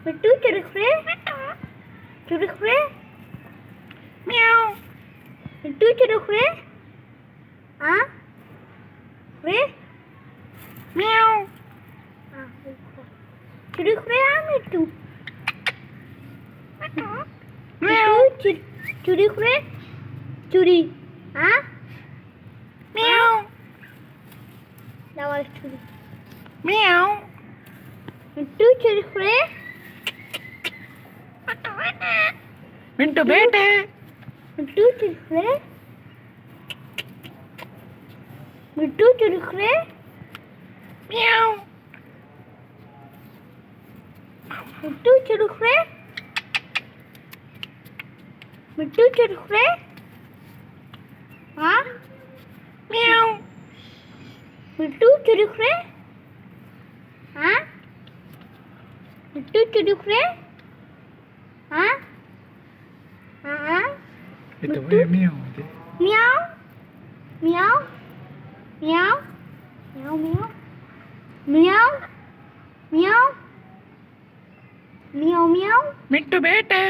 मिट्टू चुरुखरे चुरुखरे म्याऊ मिट्टू चुरुखरे हाँ रे म्याऊ चुरुखरे हाँ मिट्टू म्याऊ चुरुखरे चुरी हाँ म्याऊ लावा चुरी म्याऊ मिट्टू चुरुखरे मिंटू बेटे मिट्टू चुरुखरे मिट्टू चुरुखरे म्याऊ मिट्टू चुरुखरे मिट्टू चुरुखरे हाँ म्याऊ मिट्टू चुरुखरे हाँ मिट्टू चुरुखरे हाँ हाँ itu miau म्याऊ म्याऊ म्याऊ म्याऊ म्याऊ म्याऊ म्याऊ म्याऊ म्याऊ मिंटू बेटे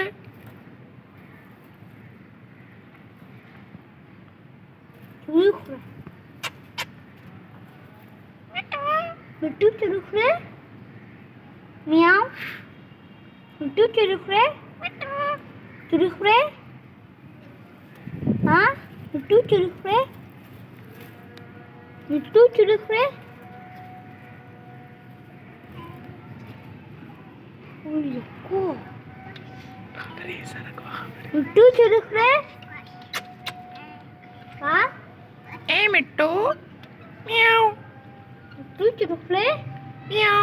चुरुखरे मिट्टू चुरुखरे म्याऊ मिट्टू चुरुखरे चुरुखरे हाँ मिट्टू चुरुखरे मिट्टू चुरुखरे dari sana ke bawah मिट्टू चुरुखरे हाँ मिट्टू म्याऊ मिट्टू चुरुखरे म्याऊ